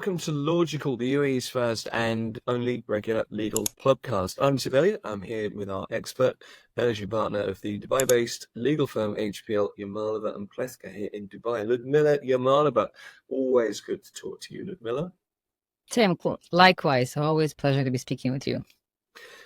welcome to Logical, the UAE's first and only regular legal podcast. I'm Sibelia. I'm here with our expert, managing partner of the Dubai-based legal firm HPL Yamalova and Pleska here in Dubai, Ludmila Yamalova. Always good to talk to you, Ludmila. Tim, likewise. Always a pleasure to be speaking with you.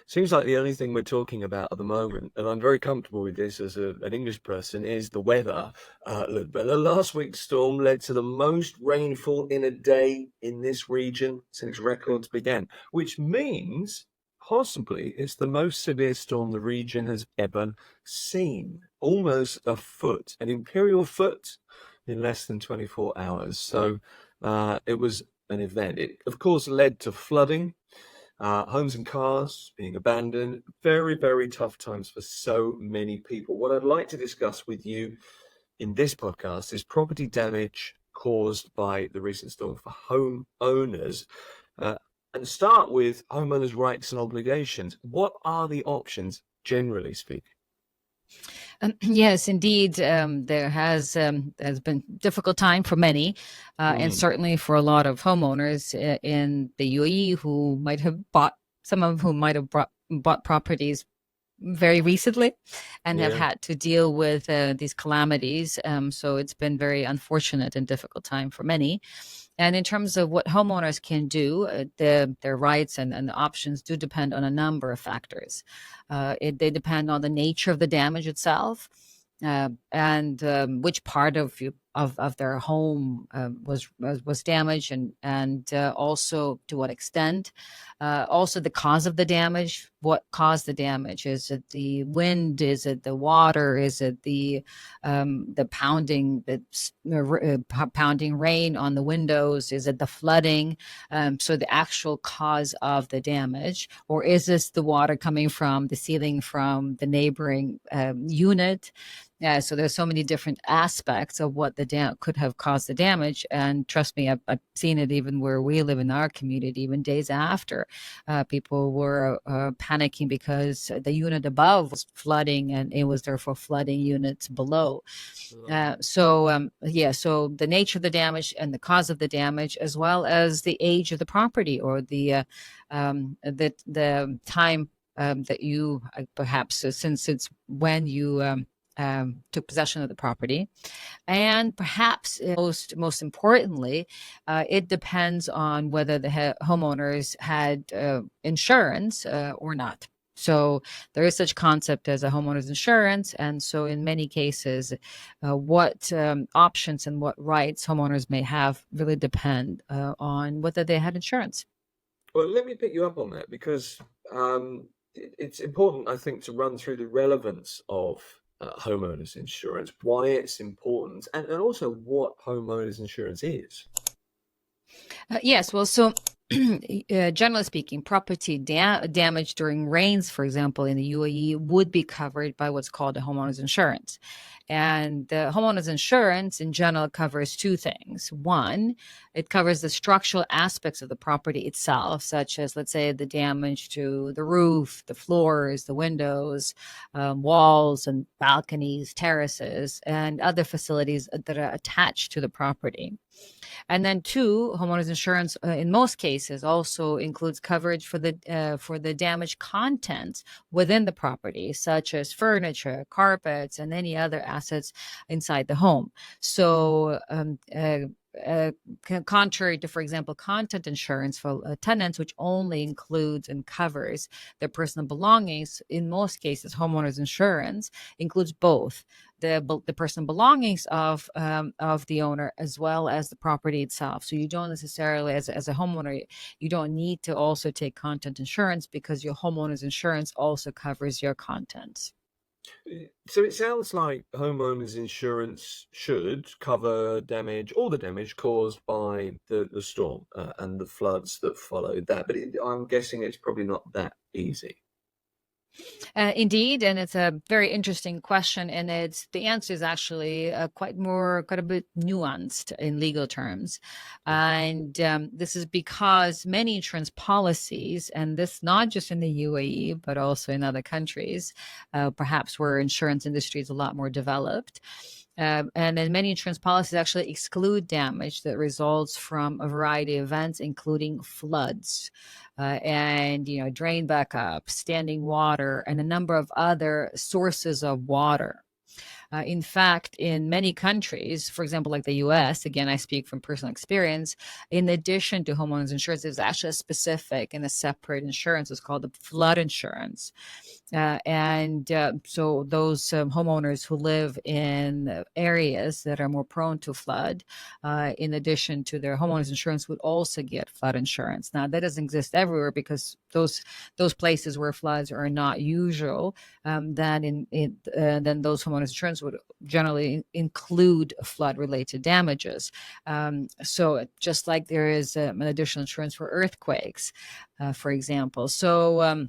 Seems like the only thing we're talking about at the moment, and I'm very comfortable with this as an English person, is the weather. Ludmila, last week's storm led to the most rainfall in a day in this region since records began, which means possibly it's the most severe storm the region has ever seen. Almost a foot, an imperial foot in less than 24 hours. So it was an event. It, of course, led to flooding. Homes and cars being abandoned, very, very tough times for so many people. What I'd like to discuss with you in this podcast is property damage caused by the recent storm for homeowners, and start with homeowners' rights and obligations. What are the options, generally speaking? Yes, indeed. There has been a difficult time for many, and certainly for a lot of homeowners in the UAE who might have some of whom might have bought properties very recently and have had to deal with these calamities. So it's been very unfortunate and difficult time for many. And in terms of what homeowners can do, their rights and the options do depend on a number of factors. They depend on the nature of the damage itself, and which part of their home was damaged, and also to what extent. Also the cause of the damage. What caused the damage? Is it the wind? Is it the water? Is it the pounding rain on the windows? Is it the flooding? So the actual cause of the damage, or is this the water coming from the ceiling from the neighboring unit? Yeah, so there's so many different aspects of what could have caused the damage. And trust me, I've seen it even where we live in our community, even days after. People were panicking because the unit above was flooding and it was therefore flooding units below. So the nature of the damage and the cause of the damage, as well as the age of the property or the time that you perhaps since it's when you took possession of the property. And perhaps most importantly, it depends on whether the homeowners had insurance or not. So there is such concept as a homeowner's insurance. And so in many cases, what options and what rights homeowners may have really depend on whether they had insurance. Well, let me pick you up on that because it's important, I think, to run through the relevance of homeowners insurance, why it's important, and also what homeowners insurance is. Yes, well, so generally speaking, property damage during rains, for example, in the UAE would be covered by what's called a homeowner's insurance. And the homeowner's insurance in general covers two things. One, it covers the structural aspects of the property itself, such as, let's say, the damage to the roof, the floors, the windows, walls and balconies, terraces, and other facilities that are attached to the property. And then two, homeowners insurance in most cases also includes coverage for the damaged contents within the property, such as furniture, carpets, and any other assets inside the home. So contrary to, for example, content insurance for tenants, which only includes and covers their personal belongings, in most cases, homeowners insurance includes both the personal belongings of the owner as well as the property itself. So you don't necessarily, as a homeowner, you don't need to also take content insurance because your homeowner's insurance also covers your contents. So it sounds like homeowners insurance should cover all the damage caused by the storm and the floods that followed that. But I'm guessing it's probably not that easy. Indeed, and it's a very interesting question, and the answer is actually quite a bit nuanced in legal terms, and this is because many insurance policies, and this not just in the UAE but also in other countries, perhaps where insurance industry is a lot more developed, And then many insurance policies actually exclude damage that results from a variety of events, including floods, and drain backup, standing water, and a number of other sources of water. In fact, in many countries, for example, like the US, again, I speak from personal experience, in addition to homeowners insurance, there's actually a specific and a separate insurance. It's called the flood insurance. So those homeowners who live in areas that are more prone to flood, in addition to their homeowners insurance, would also get flood insurance. Now, that doesn't exist everywhere because those places where floods are not usual, then those homeowners insurance would generally include flood-related damages. So just like there is an additional insurance for earthquakes, for example. So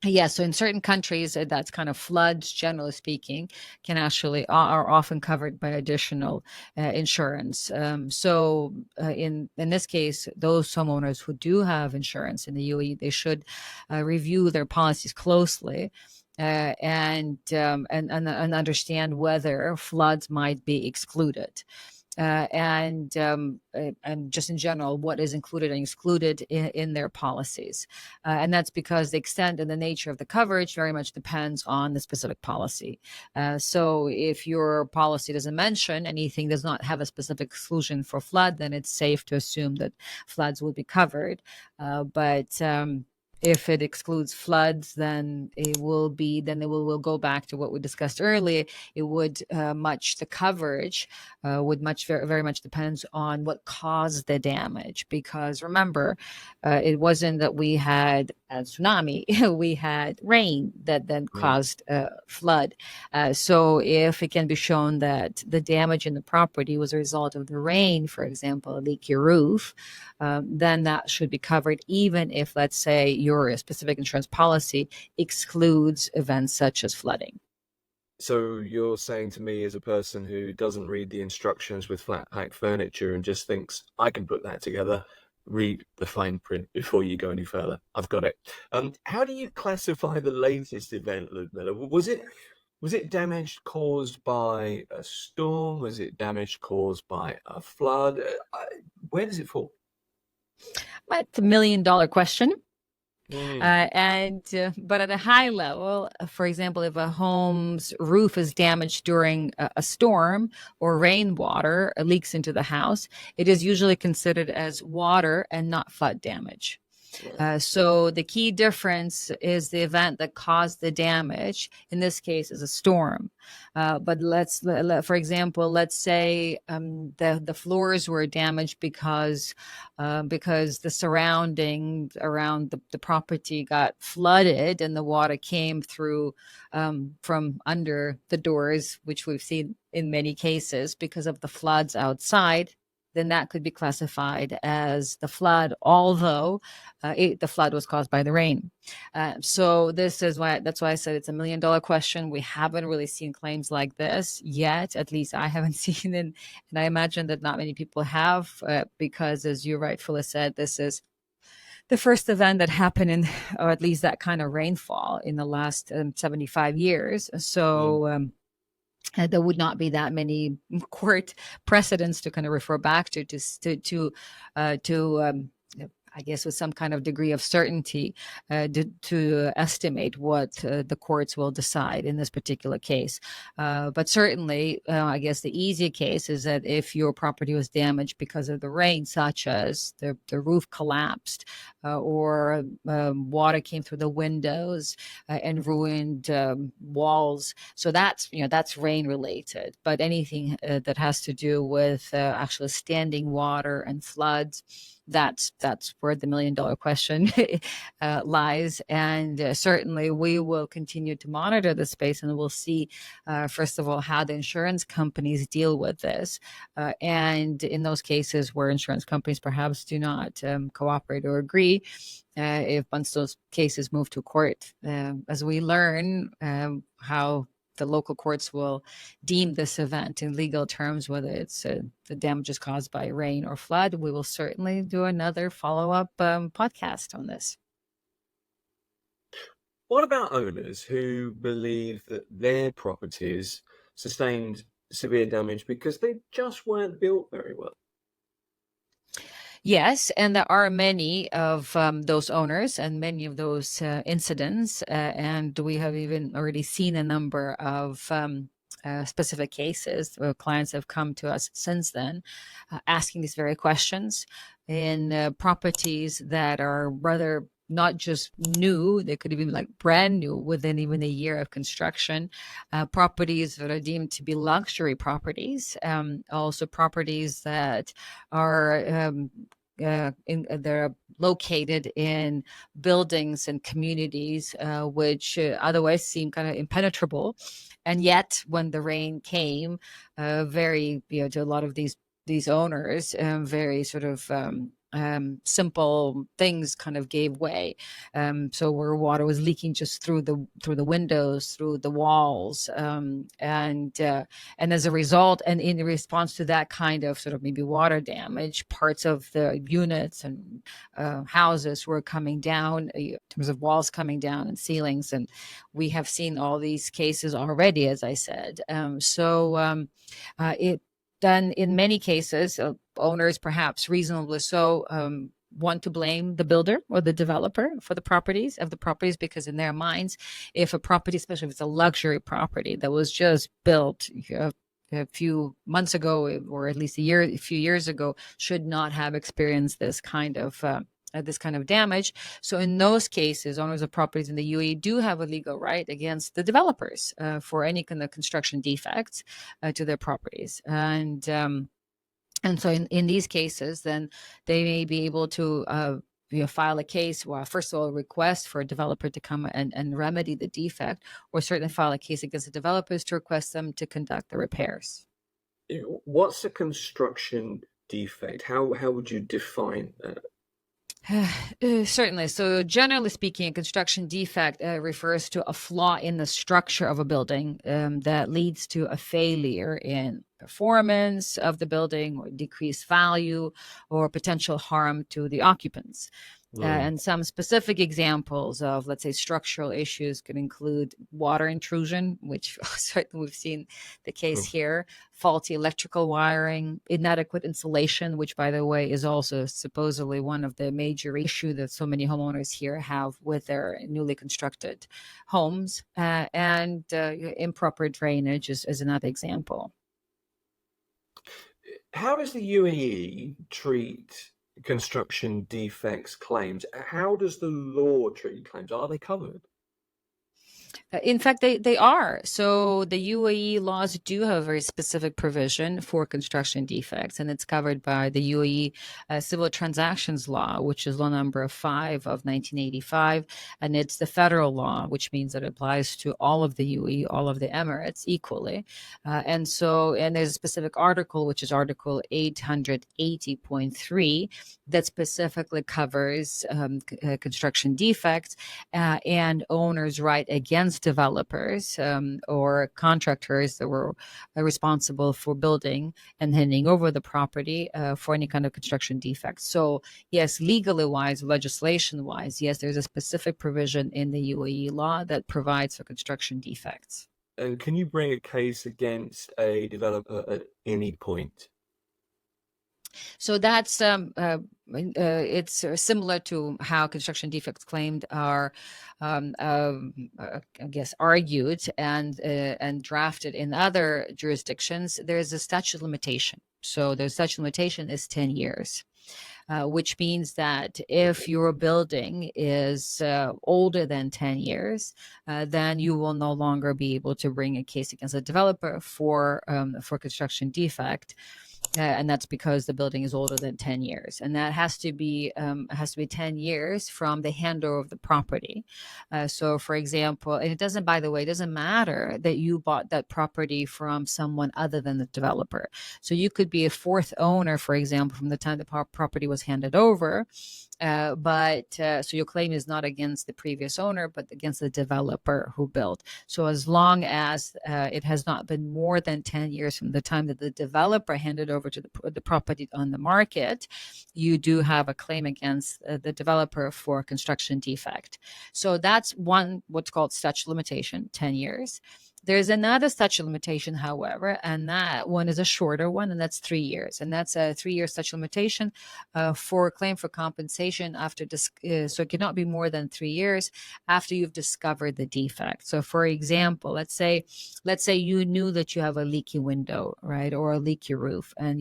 in certain countries, that's kind of floods, generally speaking, can actually are often covered by additional insurance. In this case, those homeowners who do have insurance in the UAE, they should review their policies closely. And understand whether floods might be excluded. And just in general, what is included and excluded in their policies. And that's because the extent and the nature of the coverage very much depends on the specific policy. So if your policy doesn't mention anything, does not have a specific exclusion for flood, then it's safe to assume that floods will be covered. But if it excludes floods, then we'll go back to what we discussed earlier. It would the coverage would very much depends on what caused the damage. Because remember, it wasn't that we had a tsunami; we had rain that then caused flood. So if it can be shown that the damage in the property was a result of the rain, for example, a leaky roof, then that should be covered, even if, let's say, your specific insurance policy excludes events such as flooding. So you're saying to me, as a person who doesn't read the instructions with flat pack furniture and just thinks I can put that together, read the fine print before you go any further. I've got it. How do you classify the latest event, Ludmila? Was it damage caused by a storm? Was it damage caused by a flood? Where does it fall? That's $1 million question. Mm. But at a high level, for example, if a home's roof is damaged during a storm or rainwater leaks into the house, it is usually considered as water and not flood damage. So the key difference is the event that caused the damage. In this case, is a storm. But for example, let's say the floors were damaged because the surrounding around the property got flooded and the water came through from under the doors, which we've seen in many cases because of the floods outside. Then that could be classified as the flood, although the flood was caused by the rain. So that's why I said it's $1 million question. We haven't really seen claims like this yet. At least I haven't seen it, and I imagine that not many people have, because, as you rightfully said, this is the first event that happened or at least that kind of rainfall in the last 75 years. So. There would not be that many court precedents to kind of refer back to I guess with some kind of degree of certainty to estimate what the courts will decide in this particular case. But certainly, I guess the easy case is that if your property was damaged because of the rain, such as the roof collapsed or water came through the windows and ruined walls. So that's rain related. But anything that has to do with actually standing water and floods, that's where the $1 million question lies. And certainly we will continue to monitor the space, and we'll see, first of all, how the insurance companies deal with this. And in those cases where insurance companies perhaps do not cooperate or agree, if once those cases move to court, as we learn how the local courts will deem this event in legal terms, whether it's the damages caused by rain or flood, we will certainly do another follow-up podcast on this. What about owners who believe that their properties sustained severe damage because they just weren't built very well. Yes, and there are many of those owners and many of those incidents, and we have even already seen a number of specific cases where clients have come to us since then, asking these very questions in properties that are rather not just new, they could even be like brand new within even a year of construction, properties that are deemed to be luxury properties, also properties that are they're located in buildings and communities which otherwise seem kind of impenetrable, and yet when the rain came, very to a lot of these owners, very sort of simple things kind of gave way. So where water was leaking just through the windows, through the walls, and as a result, and in response to that kind of sort of maybe water damage, parts of the units and houses were coming down in terms of walls coming down and ceilings. And we have seen all these cases already, as I said. It then in many cases, owners, perhaps reasonably so, want to blame the builder or the developer for the properties because in their minds, if a property, especially if it's a luxury property that was just built a few months ago, or at least a few years ago, should not have experienced this kind of damage. So in those cases, owners of properties in the UAE do have a legal right against the developers for any kind of construction defects to their properties. And so in these cases, then they may be able to file a case, well, first of all, request for a developer to come and remedy the defect, or certainly file a case against the developers to request them to conduct the repairs. What's a construction defect? How would you define that? Certainly. So, generally speaking, a construction defect refers to a flaw in the structure of a building that leads to a failure in performance of the building, or decreased value, or potential harm to the occupants. And some specific examples of, let's say, structural issues could include water intrusion, which certainly we've seen the case here, faulty electrical wiring, inadequate insulation, which, by the way, is also supposedly one of the major issues that so many homeowners here have with their newly constructed homes, and improper drainage is another example. How does the UAE treat construction defects claims? How does the law treat claims? Are they covered? In fact, they are. So the UAE laws do have a very specific provision for construction defects, and it's covered by the UAE Civil Transactions Law, which is law number 5 of 1985. And it's the federal law, which means that it applies to all of the UAE, all of the Emirates equally. And there's a specific article, which is Article 880.3, that specifically covers construction defects and owners' right against developers or contractors that were responsible for building and handing over the property for any kind of construction defects. So yes, legally wise, legislation wise, yes, there's a specific provision in the UAE law that provides for construction defects. And can you bring a case against a developer at any point? So that's it's similar to how construction defects claimed are, I guess, argued and drafted in other jurisdictions. There's a statute of limitation. So the statute of limitation is 10 years. Which means that if your building is older than 10 years, then you will no longer be able to bring a case against a developer for construction defect. And that's because the building is older than 10 years, and that has to be 10 years from the handover of the property. So for example, and it doesn't, by the way, it doesn't matter that you bought that property from someone other than the developer. So you could be a fourth owner, for example, from the time the property was handed over. So your claim is not against the previous owner, but against the developer who built. So as long as it has not been more than 10 years from the time that the developer handed over to the property on the market, you do have a claim against the developer for construction defect. So that's one, what's called statute of limitation, 10 years. There's another statute of limitation, however, and that one is a shorter one, and that's 3 years. And that's a 3-year statute of limitation for a claim for compensation so it cannot be more than 3 years after you've discovered the defect. So, for example, let's say you knew that you have a leaky window, right, or a leaky roof, and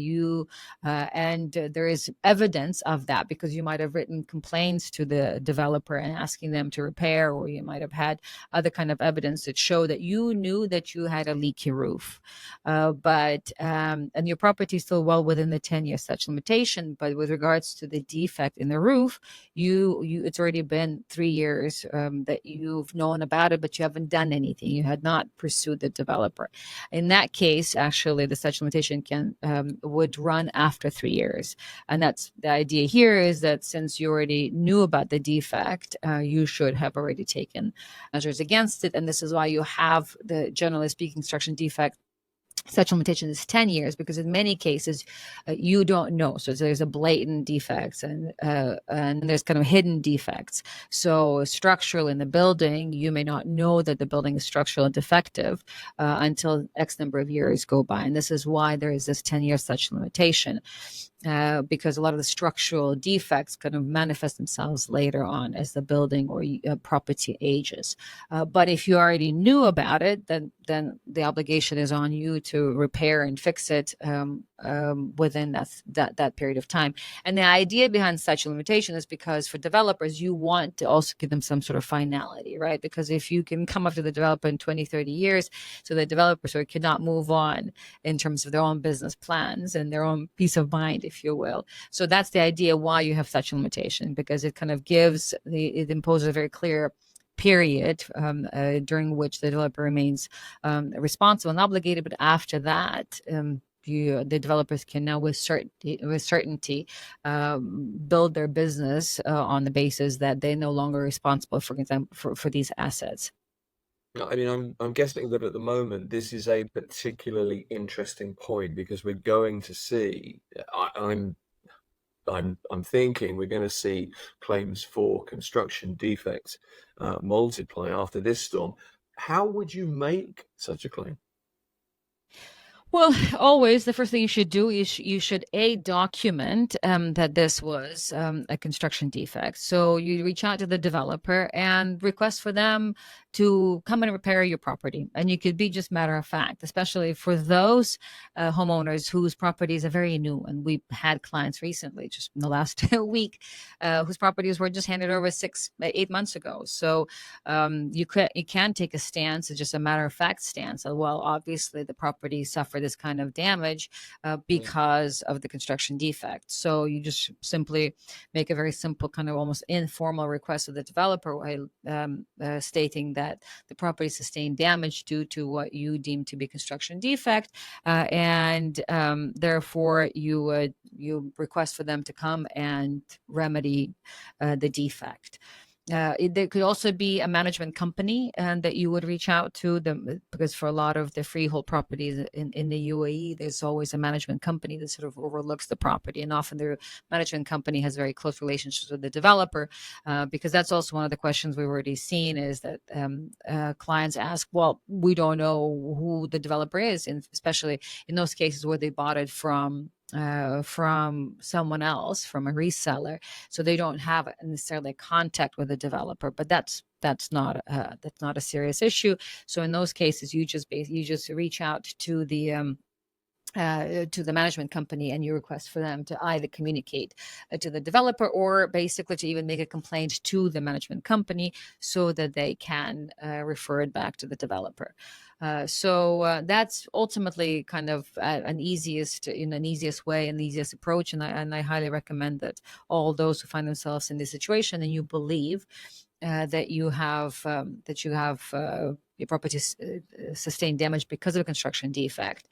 there is evidence of that because you might have written complaints to the developer and asking them to repair, or you might have had other kind of evidence that show that you knew that you had a leaky roof, and your property is still well within the 10-year statute of limitation. But with regards to the defect in the roof, it's already been 3 years that you've known about it, but you haven't done anything. You had not pursued the developer. In that case, actually, the statute of limitation would run after 3 years. And that's the idea here, is that since you already knew about the defect, you should have already taken measures against it. And this is why you have the, generally speaking, construction defect statute of limitation is 10 years, because in many cases you don't know. So there's a blatant defects and there's kind of hidden defects. So structural in the building, you may not know that the building is structural and defective until X number of years go by. And this is why there is this 10-year statute of limitation. Because a lot of the structural defects kind of manifest themselves later on as the building or property ages. But if you already knew about it, then the obligation is on you to repair and fix it within that period of time. And the idea behind statute of limitation is because for developers, you want to also give them some sort of finality, right? Because if you can come up to the developer in 20, 30 years, so the developer sort of cannot move on in terms of their own business plans and their own peace of mind, if you will. So that's the idea why you have statute of limitation, because it kind of it imposes a very clear period during which the developer remains responsible and obligated. But after that, the developers can now with certainty build their business on the basis that they're no longer responsible, for example, for these assets. I mean, I'm guessing that at the moment this is a particularly interesting point because we're going to see. I'm thinking we're going to see claims for construction defects multiply after this storm. How would you make such a claim? Well, always the first thing you should do is you should document that this was a construction defect. So you reach out to the developer and request for them to come and repair your property. And you could be just matter of fact, especially for those homeowners whose properties are very new. And we've had clients recently, just in the last week, whose properties were just handed over 8 months ago. So you can take a stance, it's just a matter of fact stance. Well, obviously the property suffered this kind of damage because of the construction defect. So you just simply make a very simple kind of almost informal request of the developer stating that the property sustained damage due to what you deem to be construction defect, and therefore you request for them to come and remedy the defect. There could also be a management company that you would reach out to them, because for a lot of the freehold properties in the UAE, there's always a management company that sort of overlooks the property, and often the management company has very close relationships with the developer, because that's also one of the questions we've already seen, is that clients ask, well, we don't know who the developer is, and especially in those cases where they bought it from someone else, from a reseller, so they don't have necessarily contact with the developer. But that's not a serious issue. So in those cases, you just reach out to the management company and you request for them to either communicate to the developer or basically to even make a complaint to the management company so that they can refer it back to the developer. So that's ultimately kind of an easiest way and the easiest approach. And I highly recommend that all those who find themselves in this situation and you believe that you have your property sustained damage because of a construction defect,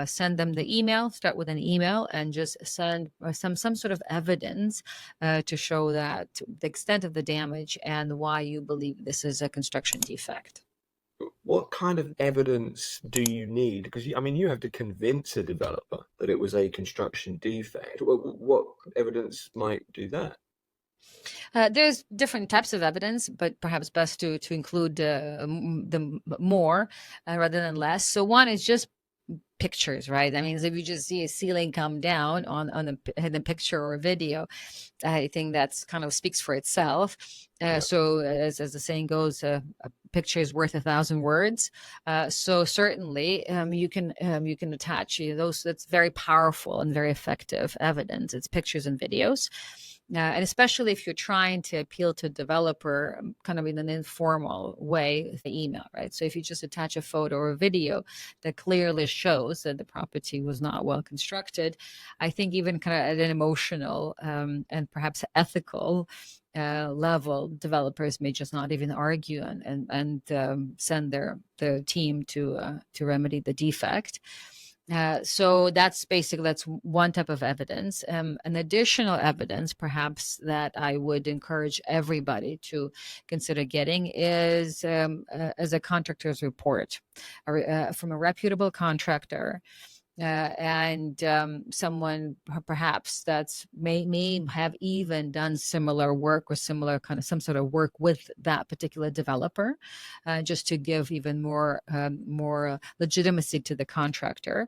send them the email. Start with an email and just send some sort of evidence to show that the extent of the damage and why you believe this is a construction defect. What kind of evidence do you need? Because you have to convince a developer that it was a construction defect. What evidence might do that? There's different types of evidence, but perhaps best to include the more rather than less. So one is just pictures, right? That means if you just see a ceiling come down in the picture or a video, I think that's kind of speaks for itself. Yeah. So as the saying goes, a picture is worth 1,000 words. So certainly you can attach those. That's very powerful and very effective evidence. It's pictures and videos. And especially if you're trying to appeal to a developer kind of in an informal way with the email, right? So if you just attach a photo or a video that clearly shows that the property was not well constructed, I think even kind of at an emotional and perhaps ethical level, developers may just not even argue and send their team to remedy the defect. So that's one type of evidence. An additional evidence, perhaps, that I would encourage everybody to consider getting is as a contractor's report from a reputable contractor. And someone perhaps that's may have even done similar work or similar kind of some sort of work with that particular developer, just to give even more legitimacy to the contractor.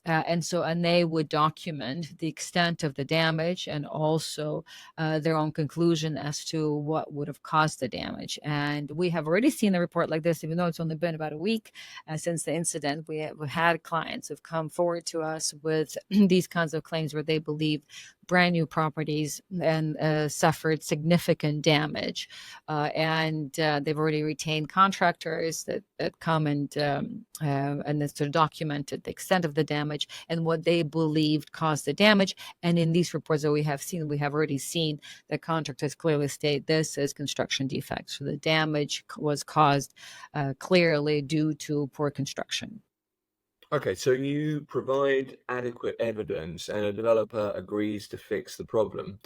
And they would document the extent of the damage and also their own conclusion as to what would have caused the damage. And we have already seen a report like this, even though it's only been about a week since the incident. We've had clients who've come forward to us with these kinds of claims where they believe brand new properties and suffered significant damage. And they've already retained contractors that come and sort of documented the extent of the damage and what they believed caused the damage. And in these reports that we have already seen that contractors clearly state this as construction defects. So the damage was caused clearly due to poor construction. Okay, so you provide adequate evidence and a developer agrees to fix the problem.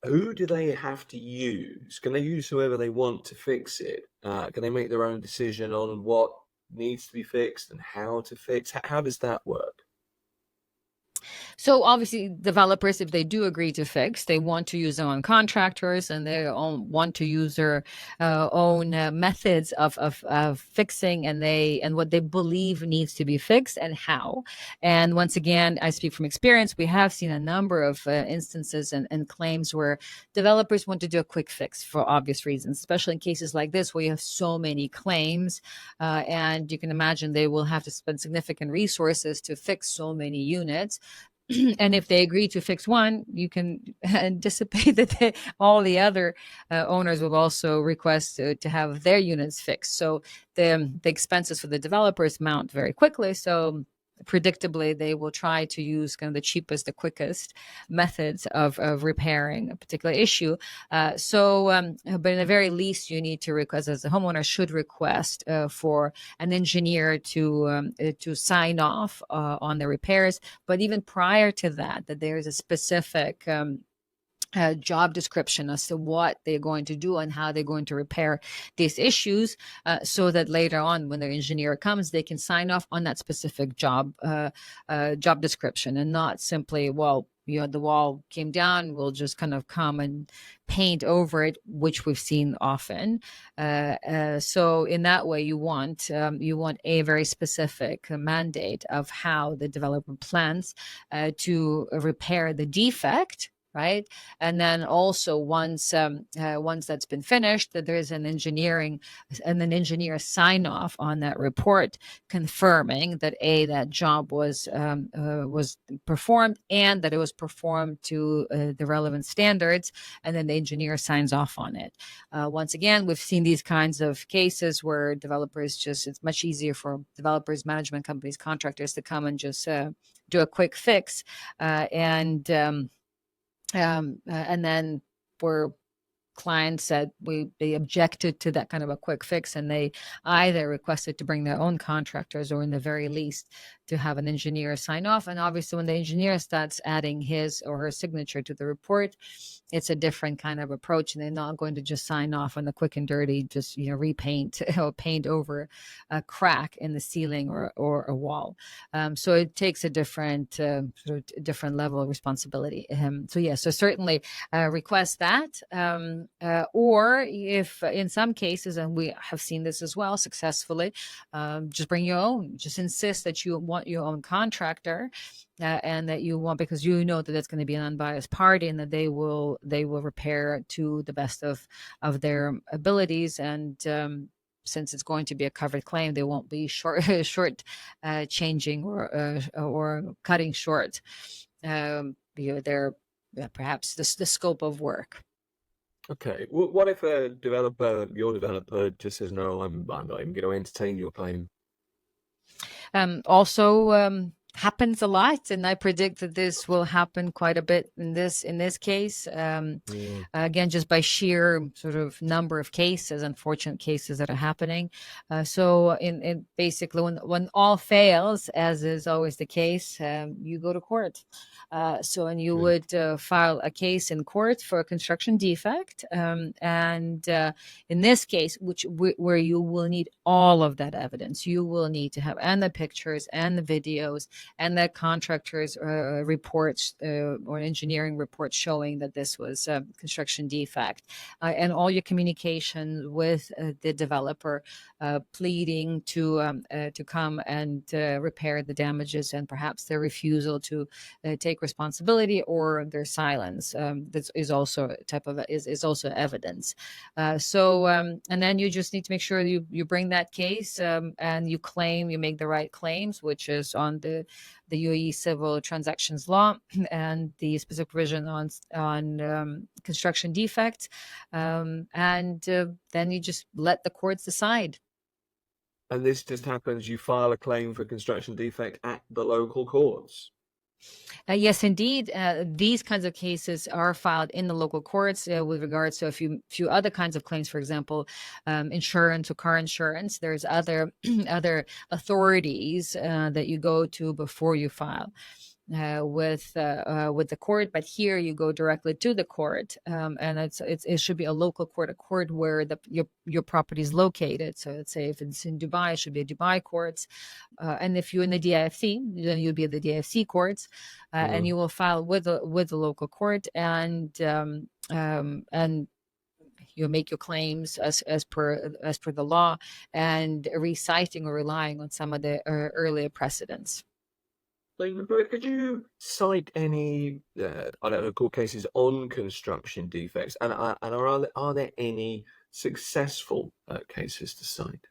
Who do they have to use? Can they use whoever they want to fix it? Can they make their own decision on what needs to be fixed and how to fix? How does that work? So obviously, developers, if they do agree to fix, they want to use their own contractors and they want to use their own methods of fixing and what they believe needs to be fixed and how. And once again, I speak from experience. We have seen a number of instances and claims where developers want to do a quick fix for obvious reasons, especially in cases like this where you have so many claims, and you can imagine they will have to spend significant resources to fix so many units. And if they agree to fix one, you can anticipate that all the other owners will also request to have their units fixed. So the expenses for the developers mount very quickly. So predictably, they will try to use kind of the cheapest, the quickest methods of repairing a particular issue. But in the very least, you need to request, as a homeowner should request for an engineer to sign off on the repairs. But even prior to that there is a specific job description as to what they're going to do and how they're going to repair these issues, so that later on when their engineer comes, they can sign off on that specific job description and not simply, well, the wall came down, we'll just kind of come and paint over it, which we've seen often. So in that way, you want a very specific mandate of how the developer plans to repair the defect, right? And then also once that's been finished, that there is an engineer sign off on that report, confirming that that job was performed and that it was performed to the relevant standards, and then the engineer signs off on it. Once again, we've seen these kinds of cases where it's much easier for developers, management companies, contractors to come and just do a quick fix, and then clients said they objected to that kind of a quick fix, and they either requested to bring their own contractors, or in the very least to have an engineer sign off. And obviously when the engineer starts adding his or her signature to the report, it's a different kind of approach, and they're not going to just sign off on the quick and dirty, just repaint or paint over a crack in the ceiling or a wall. So it takes a different sort of different level of responsibility. So certainly request that, or if in some cases, and we have seen this as well successfully, just bring your own. Just insist that you want your own contractor, and that you want, because you know that it's going to be an unbiased party, and that they will repair to the best of their abilities. And since it's going to be a covered claim, they won't be changing or cutting short their perhaps the scope of work. Okay. What if your developer just says, no, I'm not even going to entertain your claim? Also happens a lot, and I predict that this will happen quite a bit in this case. Again, just by sheer sort of number of cases, unfortunate cases that are happening. So in basically when all fails, as is always the case, you go to court. And you would file a case in court for a construction defect, and in this case, where you will need all of that evidence, you will need to have and the pictures and the videos and the contractors' reports or engineering reports showing that this was a construction defect, and all your communication with the developer, pleading to come and repair the damages, and perhaps their refusal to take responsibility, or their silence. That is also a type of is also evidence. And then you just need to make sure you bring that case, and you make the right claims, which is on the UAE civil transactions law and the specific provision on construction defects, and then you just let the courts decide. And this just happens, you file a claim for construction defect at the local courts? Yes, indeed. These kinds of cases are filed in the local courts with regards to a few other kinds of claims. For example, insurance or car insurance. There's other other authorities that you go to before you file with the court, but here you go directly to the court, and it should be a local court, a court where your property is located. So let's say if it's in Dubai, it should be a Dubai courts, and if you're in the DIFC, then you'll be at the DIFC courts, and you will file with the local court, and you make your claims as per the law, and reciting or relying on some of the earlier precedents. Could you cite any, I don't know, court cases on construction defects, and are there any successful cases to cite?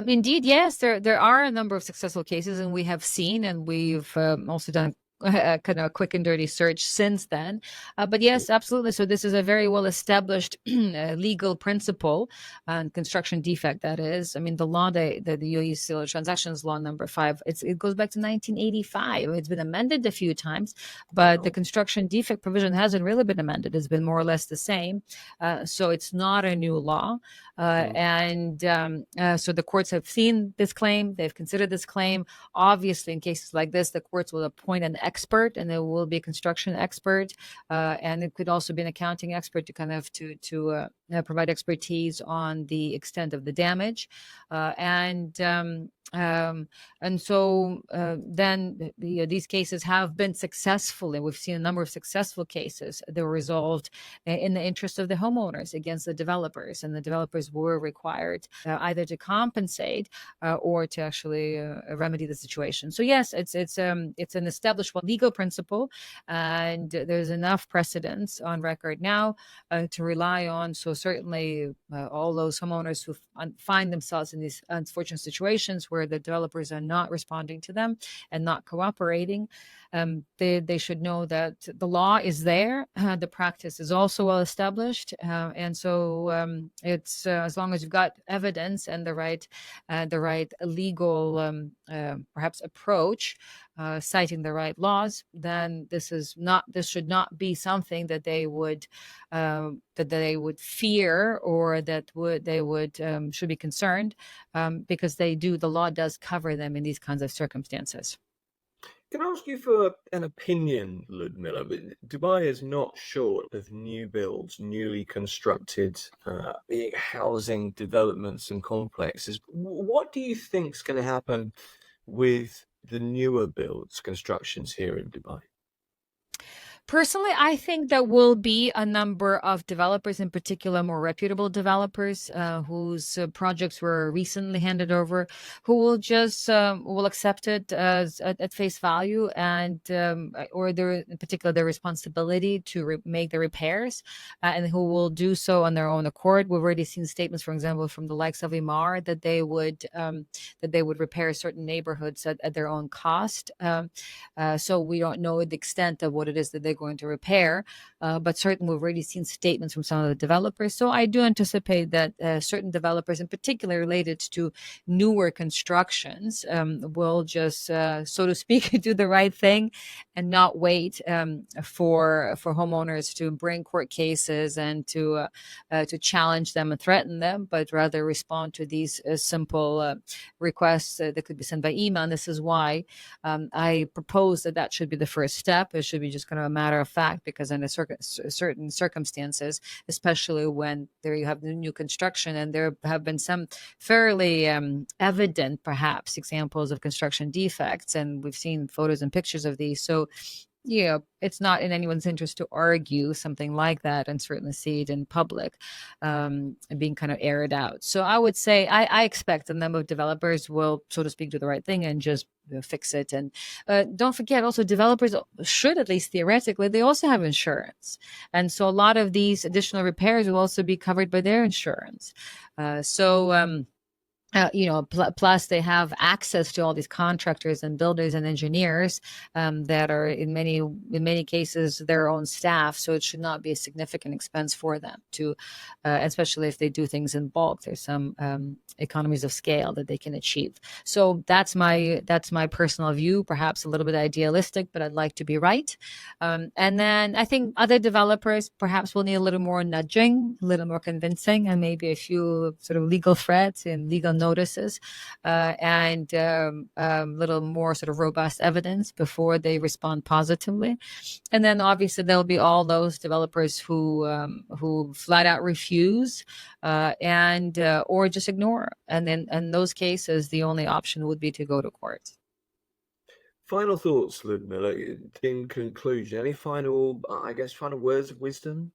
Indeed, yes, there are a number of successful cases, and we have seen, and we've also done kind of a quick and dirty search since then. But yes, absolutely. So this is a very well established legal principle on construction defect. That is, I mean, the law, the UAE Civil Transactions Law number 5, it goes back to 1985. It's been amended a few times, but the construction defect provision hasn't really been amended. It's been more or less the same. So it's not a new law. And so the courts have seen this claim. They've considered this claim. Obviously, in cases like this, the courts will appoint an expert, and there will be a construction expert, and it could also be an accounting expert to kind of to provide expertise on the extent of the damage, and so then these cases have been successful, and we've seen a number of successful cases that were resolved in the interest of the homeowners against the developers, and the developers were required either to compensate or to actually remedy the situation. So yes, it's an established legal principle, and there's enough precedents on record now to rely on. So certainly all those homeowners who find themselves in these unfortunate situations where the developers are not responding to them and not cooperating, they should know that the law is there. The practice is also well established, and so it's as long as you've got evidence and the right legal perhaps approach, citing the right laws, then this should not be something that they would fear, or that they would should be concerned, because the law does cover them in these kinds of circumstances. Can I ask you for an opinion, Ludmila? Dubai is not short of new builds, newly constructed big housing developments and complexes. What do you think is going to happen with the newer builds, constructions here in Dubai? Personally, I think there will be a number of developers, in particular more reputable developers, whose projects were recently handed over, who will just will accept it as at face value, and or in particular their responsibility to make the repairs, and who will do so on their own accord. We've already seen statements, for example, from the likes of Imar, that they would repair certain neighborhoods at their own cost. So we don't know the extent of what it is that they're going to repair, but certainly we've already seen statements from some of the developers. So I do anticipate that certain developers, in particular related to newer constructions, will just, so to speak, do the right thing and not wait for homeowners to bring court cases and to challenge them and threaten them, but rather respond to these simple requests that could be sent by email. And this is why I propose that should be the first step. It should be just kind of a matter of fact, because in certain circumstances, especially when there you have the new construction, and there have been some fairly evident, perhaps, examples of construction defects, and we've seen photos and pictures of these. So yeah, it's not in anyone's interest to argue something like that and certainly see it in public, being kind of aired out. So I would say I expect a number of developers will, so to speak, do the right thing and just fix it. And don't forget, also, developers should, at least theoretically, they also have insurance. And so a lot of these additional repairs will also be covered by their insurance. Plus they have access to all these contractors and builders and engineers that are in many cases their own staff. So it should not be a significant expense for them to, especially if they do things in bulk. There's some economies of scale that they can achieve. So that's my personal view, perhaps a little bit idealistic, but I'd like to be right. And then I think other developers perhaps will need a little more nudging, a little more convincing, and maybe a few sort of legal threats and legal notices, and little more sort of robust evidence before they respond positively. And then obviously there'll be all those developers who flat out refuse and or just ignore. And then in those cases, the only option would be to go to court. Final thoughts, Ludmila, in conclusion, any final words of wisdom?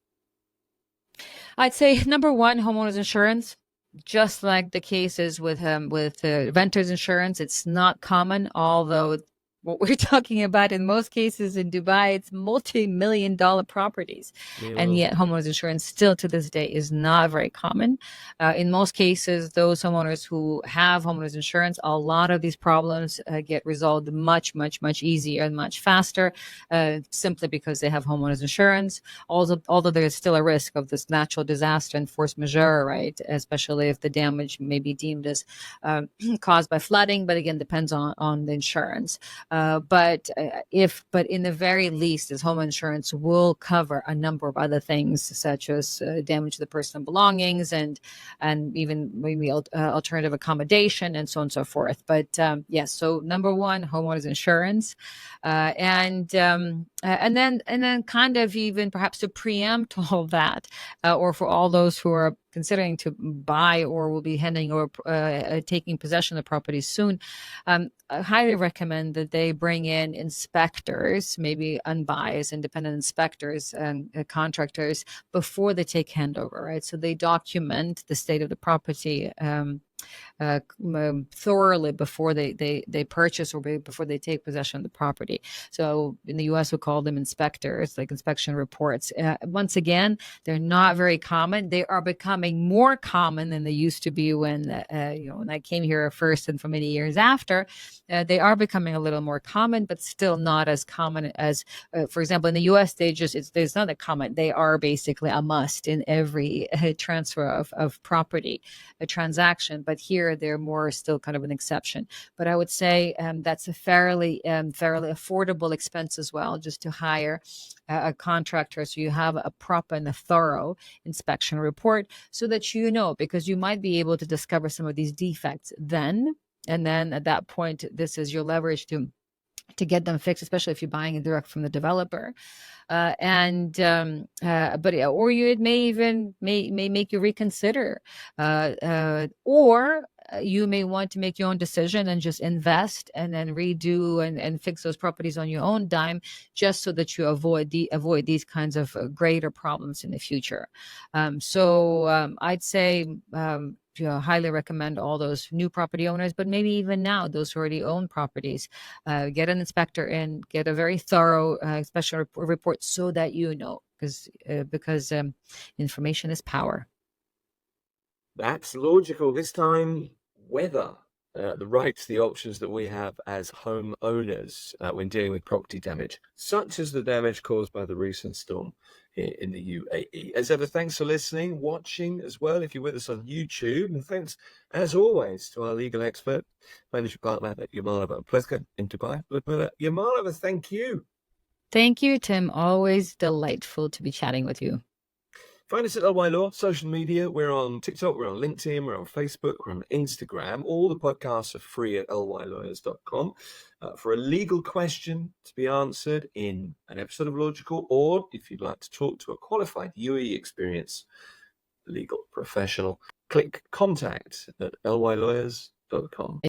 I'd say number one, homeowners insurance. Just like the cases with renters insurance, it's not common, although what we're talking about in most cases in Dubai, it's multi-million-dollar properties. Yeah. And yet homeowners insurance still to this day is not very common. In most cases, those homeowners who have homeowners insurance, a lot of these problems get resolved much, much, much easier and much faster, simply because they have homeowners insurance. Although there's still a risk of this natural disaster and force majeure, right? Especially if the damage may be deemed as caused by flooding, but again, depends on the insurance. But in the very least, this home insurance will cover a number of other things, such as damage to the personal belongings and even maybe alternative accommodation and so on and so forth. But yes, so number one, homeowners insurance, and then kind of even perhaps to preempt all that, or for all those who are considering to buy or will be handing or taking possession of the property soon, I highly recommend that they bring in inspectors, maybe unbiased, independent inspectors and contractors before they take handover, right? So they document the state of the property thoroughly before they purchase or before they take possession of the property. So in the U.S. we call them inspectors, like inspection reports. Once again, they're not very common. They are becoming more common than they used to be when I came here first and for many years after. They are becoming a little more common, but still not as common as, for example, in the U.S. there's not a common. They are basically a must in every transfer of property, a transaction. But here here, they're more still kind of an exception. But I would say that's a fairly affordable expense as well, just to hire a contractor, so you have a proper and a thorough inspection report, so that you know, because you might be able to discover some of these defects then, and then at that point, this is your leverage to get them fixed, especially if you're buying it direct from the developer. Or it may even may make you reconsider, or you may want to make your own decision and just invest and then redo and fix those properties on your own dime, just so that you avoid these kinds of greater problems in the future. I'd say, highly recommend all those new property owners, but maybe even now those who already own properties, get an inspector in, get a very thorough special report, so that you know, because information is power. That's logical. This time, weather. The rights, the options that we have as homeowners when dealing with property damage, such as the damage caused by the recent storm here in the UAE. As ever, thanks for listening, watching as well, if you're with us on YouTube. And thanks, as always, to our legal expert, financial partner at Yamalova. Pleasure in Dubai. Ludmila Yamalova, thank you. Thank you, Tim. Always delightful to be chatting with you. Find us at LY Law, social media. We're on TikTok, we're on LinkedIn, we're on Facebook, we're on Instagram. All the podcasts are free at lylawyers.com. For a legal question to be answered in an episode of Logical, or if you'd like to talk to a qualified UAE experience legal professional, click contact at lylawyers.com.